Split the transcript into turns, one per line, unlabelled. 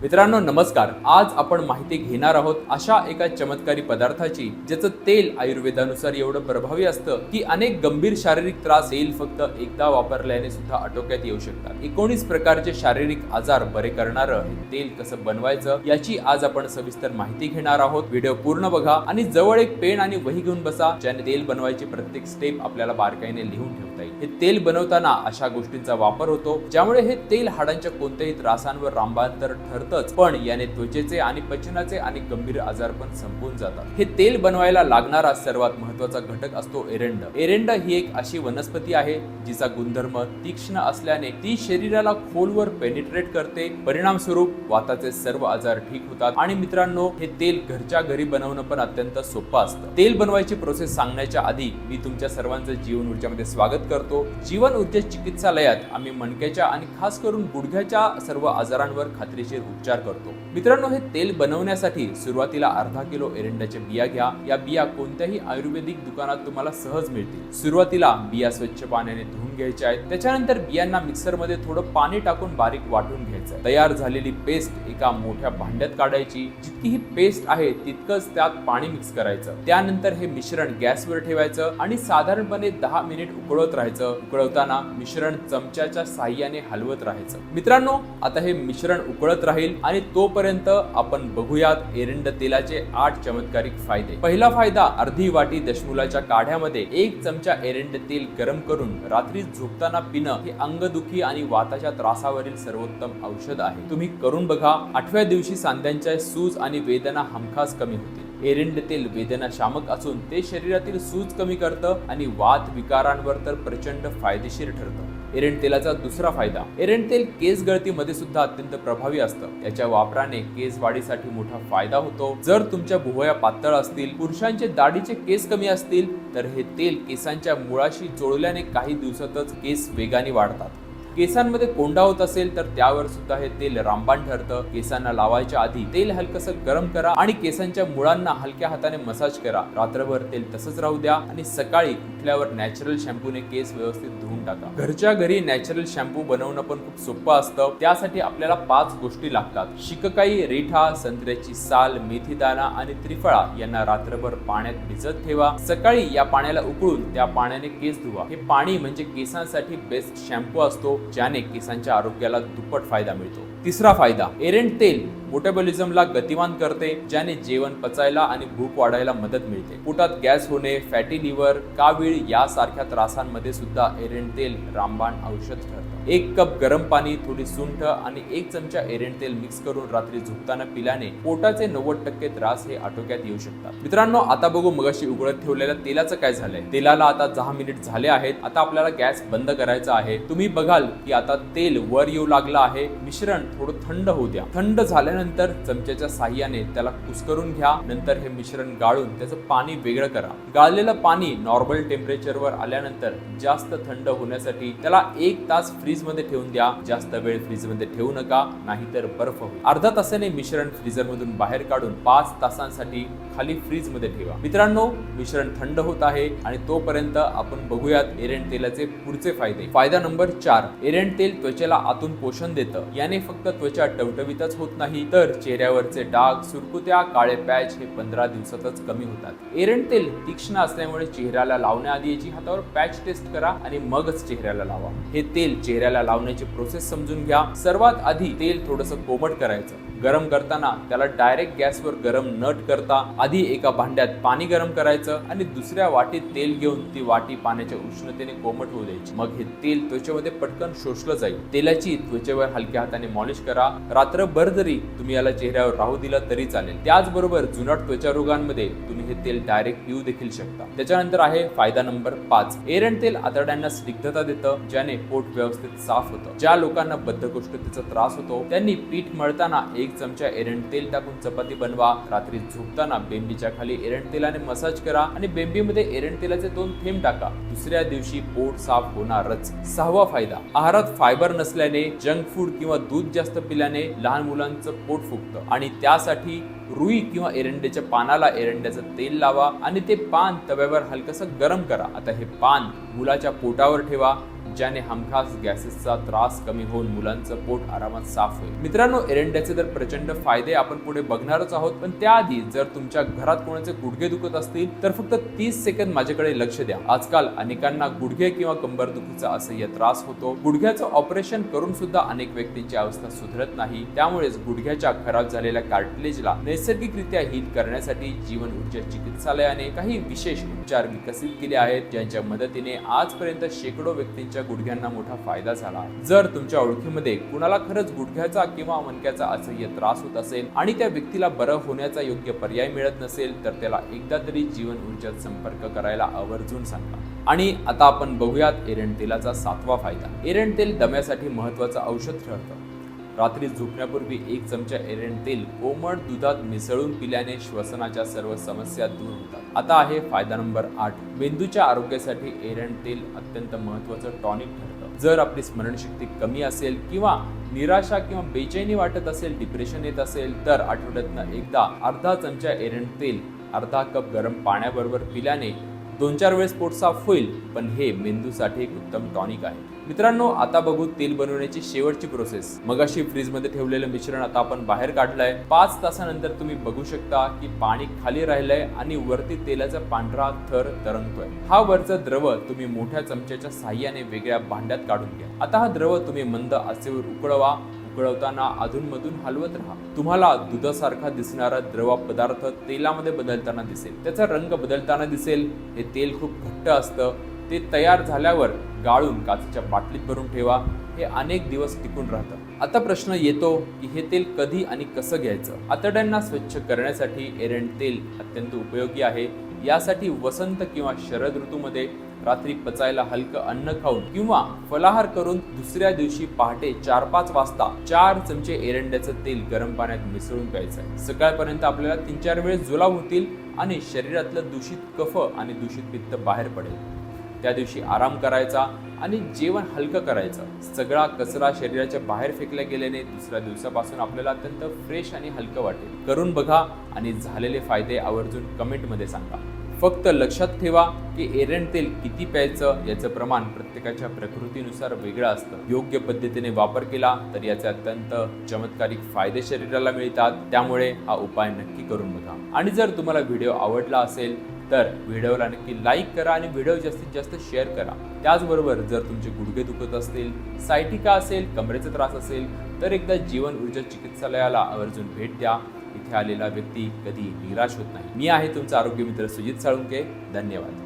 मित्रांनो नमस्कार. आज आपण माहिती घेणार आहोत अशा एका चमत्कारी पदार्थाची ज्याचं तेल आयुर्वेदानुसार एवढं प्रभावी असतं की अनेक गंभीर शारीरिक त्रास तेल फक्त एकदा वापरल्याने सुद्धा आटोक्यात येऊ शकतात. 19 प्रकारचे शारीरिक आजार बरे करणारं हे तेल कसं बनवायचं याची आज आपण सविस्तर माहिती घेणार आहोत. व्हिडिओ पूर्ण बघा आणि जवळ एक पेन आणि वही घेऊन बसा ज्याने तेल बनवायची प्रत्येक स्टेप आपल्याला बारकाईने लिहून ठेवता येईल. हे तेल बनवताना अशा गोष्टींचा वापर होतो ज्यामुळे हे तेल हाडांच्या कोणत्याही त्रासांवर रामबाण तर ठरतच, पण याने त्वचेचे आणि पचनाचे आणि गंभीर आजार पण संपून जातात. हे तेल बनवायला लागणारा सर्वात महत्त्वाचा घटक असतो एरंड. एरंड ही एक अशी वनस्पती आहे जिचा गुणधर्म तीक्ष्ण असल्याने ती शरीराला खोलवर पेनिट्रेट करते. परिणाम स्वरूप वाताचे सर्व आजार ठीक होतात. आणि मित्रांनो, हे तेल घरच्या घरी बनवणं पण अत्यंत सोपं असतं. तेल बनवायची प्रोसेस सांगण्याच्या आधी मी तुमच्या सर्वांचं जीवन ऊर्जामध्ये स्वागत करतो. जीवन ऊर्जा चिकित्सालयात आम्ही मणक्याच्या आणि खास करून गुडघ्याच्या सर्व आजारांवर खात्रीशीर उपचार करतो. मित्रांनो, हे तेल बनवण्यासाठी सुरुवातीला अर्धा किलो एरंडाच्या बिया घ्या. या बिया कोणत्याही आयुर्वेदिक दुकानात तुम्हाला सहज मिळतील. सुरुवातीला बिया स्वच्छ पाण्याने धुवून घ्यायच्या आहेत. त्याच्यानंतर बियांना मिक्सर मध्ये थोडं पाणी टाकून बारीक वाटून घ्यायचं. तयार झालेली पेस्ट एका मोठ्या भांड्यात काढायची. जितकी ही पेस्ट आहे तितकंच त्यात पाणी मिक्स करायचं. त्यानंतर हे मिश्रण गॅसवर ठेवायचं आणि साधारणपणे 10 मिनिट उकळत राहायचं. उकळवताना मिश्रण चमच्याच्या साहाय्याने हलवत राहायचं. मित्रांनो, आता हे मिश्रण उकळत राहील आणि तोपर्यंत आपण बघूयात एरंड तेलाचे 8 चमत्कारिक फायदे. पहिला फायदा, अर्धी वाटी दशमूलाच्या काढ्यामध्ये 1 चमचा एरंड तेल गरम करून रात्री झोपताना पिणं हे अंगदुखी आणि वाताच्या त्रासावरील सर्वोत्तम औषध आहे. तुम्ही करून बघा. 8व्या दिवशी सांध्यांच्या सूज आणि वेदना हमखास कमी होतील. एरंड तेल वेदना शामक असून ते शरीरातील सूज कमी करतं आणि वात विकारांवर तर प्रचंड फायदेशीर ठरतं. एरंड तेलाचा दुसरा फायदा, एरंड तेल केस गळतीमध्ये सुद्धा अत्यंत प्रभावी असतं. याच्या वापराने केस वाढीसाठी मोठा फायदा होतो. जर तुमच्या भुवया पातळ असतील, पुरुषांचे दाढीचे केस कमी असतील तर हे तेल केसांच्या मुळाशी चोळल्याने काही दिवसातच केस वेगाने वाढतात. केसांमध्ये कोंडा होत असेल तर त्यावर सुद्धा हे तेल रामबाण ठरतं. केसांना लावायच्या आधी तेल हलकसं गरम करा आणि केसांच्या मुळांना हलक्या हाताने मसाज करा. रात्रभर तेल तसंच राहू द्या आणि सकाळी उठल्यावर नॅचरल शॅम्पूने केस व्यवस्थित धुवून टाका. घरच्या घरी नॅचरल शॅम्पू बनवणं पण खूप सोपं असतं. त्यासाठी आपल्याला 5 गोष्टी लागतात. शिककाई, रेठा, संत्र्याची साल, मेथीदाणा आणि त्रिफळा यांना रात्रभर पाण्यात भिजत ठेवा. सकाळी या पाण्याला उकळून त्या पाण्याने केस धुवा. हे पाणी म्हणजे केसांसाठी बेस्ट शॅम्पू असतो ज्याने केसांच्या आरोग्याला दुप्पट फायदा मिळतो. तिसरा फायदा, एरंड तेल मेटाबॉलिझमला गतिमान करते ज्याने जेवण पचायला आणि भूक वाढायला मदत मिळते. पोटात गॅस होणे, फॅटी लिव्हर, कावीळ यासारख्या त्रासांमध्ये सुद्धा एरंड तेल रामबाण औषध ठरतं. 1 कप गरम पाणी, थोडी सुंठ आणि 1 चमचा एरंड तेल मिक्स करून रात्री झोपताना पिल्याने पोटाचे 90% त्रास हे आटोक्यात येऊ शकतात. मित्रांनो, आता बघू मगाशी उकळत ठेवलेल्या तेलाचं काय झालंय. तेलाला आता 10 मिनिट झाले आहेत. आता आपल्याला गॅस बंद करायचा आहे. तुम्ही बघाल की आता तेल वर येऊ लागलं आहे. मिश्रण थोडं थंड होऊ द्या. थंड झाल्यानंतर चमच्याच्या साहाय्याने त्याला कुस्करून घ्या. नंतर हे मिश्रण गाळून त्याचं पाणी वेगळं करा. गाळलेलं पाणी नॉर्मल टेम्परेचरवर आल्यानंतर जास्त थंड होण्यासाठी त्याला 1 तास फ्रीज मध्ये ठेवून द्या. जास्त वेळ फ्रीज मध्ये ठेवू नका, नाहीतर बर्फ होईल. अर्धा तासाने मिश्रण फ्रीजर मधून बाहेर काढून 5 तासांसाठी खाली फ्रीज मध्ये ठेवा. मित्रांनो, मिश्रण थंड होत आहे आणि तोपर्यंत आपण बघूयात एरंड तेलाचे पुढचे फायदे. फायदा नंबर 4, एरंड तेल त्वचेला आतून पोषण देतं. याने फक्त त्वचा टवटवीतच होत नाही तर चेहऱ्यावरचे डाग, सुरकुत्या, काळे पॅच हे 15 दिवसातच कमी होतात. एरंड तेल तीक्ष्ण असल्यामुळे चेहऱ्याला लावण्याआधी याची हातावर पॅच टेस्ट करा आणि मगच चेहऱ्याला लावा. हे तेल चेहऱ्याला लावण्याची प्रोसेस समजून घ्या. सर्वात आधी तेल थोडंसं कोमट करायचं. गरम करताना त्याला डायरेक्ट गॅसवर गरम न करता आधी एका भांड्यात पाणी गरम करायचं आणि दुसऱ्या वाटीत तेल घेऊन ती वाटी पाण्याच्या उष्णतेने कोमट होऊ द्यायची. मग हे तेल त्वचेमध्ये पटकन शोषलं जाईल. तेलाची त्वचेवर हलक्या हाताने मॉलिश करा. रात्रभर जरी तुम्ही याला चेहऱ्यावर राहू दिलं तरी चालेल. त्याचबरोबर जुनाट त्वचा रोगांमध्ये तुम्ही हे तेल डायरेक्ट पिऊ देखील शकता. त्याच्यानंतर आहे फायदा नंबर 5, एरंड तेल आतड्यांना स्निग्धता देतं ज्याने पोट व्यवस्थित साफ होतं. ज्या लोकांना बद्धकोष्ठतेचा त्रास होतो त्यांनी पीठ मळताना 1 चमचा एरंड तेल टाकून चपाती बनवा. रात्री झोपताना बेंबीच्या खाली एरंड तेलाने मसाज करा आणि बेंबीमध्ये एरंड तेलाचे 2 थेंब टाका. दुसऱ्या दिवशी पोट साफ होणारच. 6वा फायदा, आहारात फायबर नसल्याने, जंक फूड किंवा दूध जास्त पिल्याने लहान मुलांचं पोट फुगतं आणि त्यासाठी रुई किंवा एरंडेच्या पानाला एरंड्याचं तेल लावा आणि ते पान तव्यावर हलकसं गरम करा. आता हे पान मुलाच्या पोटावर ठेवा. ज्याने हमखास गॅसेसचा त्रास कमी होऊन मुलांचं पोट आरामात साफ होईल. मित्रांनो, एरंड्याचे तर प्रचंड फायदे आपण पुढे बघणारच आहोत, पण त्याआधी जर तुमच्या घरात कोणाचे गुडघे दुखत असतील तर फक्त 30 सेकंद माझ्याकडे लक्ष द्या. आजकाल अनेकांना गुडघे किंवा कंबर दुखीचा असह्य त्रास होतो. गुडघ्याचं ऑपरेशन करून सुद्धा अनेक व्यक्तींची अवस्था सुधरत नाही. त्यामुळेच गुडघ्याच्या खराब झालेल्या कार्टिलेजला नैसर्गिकरित्या हील करण्यासाठी जीवन ऊर्जा चिकित्सालयाने काही विशेष उपचार विकसित केले आहेत, ज्यांच्या मदतीने आजपर्यंत शेकडो व्यक्तींच्या गुडघ्यांना मोठा फायदा झाला. जर तुमच्या ओळखीमध्ये कुणाला खरंच गुडघ्याचा किंवा मणक्याचा असह्य त्रास होत असेल आणि त्या व्यक्तीला बरं होण्याचा योग्य पर्याय मिळत नसेल तर त्याला एकदा तरी जीवन ऊर्जात संपर्क करायला आवर्जून सांगा. आणि आता आपण बघूयात एरंड तेलाचा 7वा फायदा. एरंड तेल दम्यासाठी महत्त्वाचं औषध ठरतं. रात्री झोपण्यापूर्वी 1 चमचा एरंड तेल कोमट दुधात मिसळून पिल्याने श्वसनाच्या सर्व समस्या दूर होतात. आता आहे फायदा नंबर 8. मेंदूच्या आरोग्यासाठी एरंड तेल अत्यंत महत्त्वाचं टॉनिक ठरतं. जर आपली स्मरणशक्ती कमी असेल किंवा निराशा किंवा बेचैनी वाटत असेल, डिप्रेशन येत असेल तर आठवड्यातनं एकदा अर्धा चमचा एरंड तेल अर्धा कप गरम पाण्याबरोबर पिल्याने 2-4 वेळेस पोट साफ होईल, पण हे मेंदूसाठी एक उत्तम टॉनिक आहे. मित्रांनो, आता बघू तेल बनवण्याची शेवटची प्रोसेस. मगाशी फ्रीजमध्ये ठेवलेलं मिश्रण आता आपण बाहेर काढलंय. 5 तासानंतर तुम्ही बघू शकता की पाणी खाली राहिलंय आणि वरती तेलाचा पांढरा थर तरंगतोय. हा वरचा द्रव तुम्ही मोठ्या चमच्याच्या साह्याने वेगळ्या भांड्यात काढून घ्या. आता हा द्रव तुम्ही मंद आचेवर उकळवा. उकळवताना अधूनमधून हलवत राहा. तुम्हाला दुधासारखा दिसणारा द्रव पदार्थ तेलामध्ये बदलताना दिसेल. त्याचा रंग बदलताना दिसेल. हे तेल खूप घट्ट असतं. ते तयार झाल्यावर गाळून काचेच्या बाटलीत भरून ठेवा. हे अनेक दिवस टिकून राहतं. आता प्रश्न येतो की हे तेल कधी आणि कसं घ्यायचं. आतड्यांना स्वच्छ करण्यासाठी एरंड तेल अत्यंत उपयोगी आहे. यासाठी वसंत किंवा शरद ऋतूमध्ये रात्री पचायला हलकं अन्न खाऊन किंवा फलाहार करून दुसऱ्या दिवशी पहाटे 4-5 वाजता 4 चमचे एरंड्याचं तेल गरम पाण्यात मिसळून प्यायचं आहे. सकाळपर्यंत आपल्याला 3-4 वेळेस जुलाब होतील आणि शरीरातलं दूषित कफ आणि दूषित पित्त बाहेर पडेल. त्या दिवशी आराम करायचा आणि जेवण हलकं करायचं. सगळा कचरा शरीराच्या बाहेर फेकला गेल्याने दुसऱ्या दिवसापासून आपल्याला अत्यंत फ्रेश आणि हलकं वाटेल. करून बघा आणि झालेले फायदे आवर्जून कमेंटमध्ये सांगा. फक्त लक्षात ठेवा की एरंड तेल किती प्यायचं याचं प्रमाण प्रत्येकाच्या प्रकृतीनुसार वेगळं असतं. योग्य पद्धतीने वापर केला तर याचे अत्यंत चमत्कारिक फायदे शरीराला मिळतात. त्यामुळे हा उपाय नक्की करून बघा. आणि जर तुम्हाला व्हिडिओ आवडला असेल तर व्हिडिओला नक्की लाईक करा आणि व्हिडिओ जास्तीत जास्त शेअर करा. त्याचबरोबर जर तुमचे गुडघे दुखत असतील, सायटिका असेल, कमरेचा त्रास असेल तर एकदा जीवन ऊर्जा चिकित्सालयाला आवर्जून भेट द्या. इथे आलेला व्यक्ती कधी निराश होत नाही. मी आहे तुमचा आरोग्य मित्र सुजित साळुंके. धन्यवाद.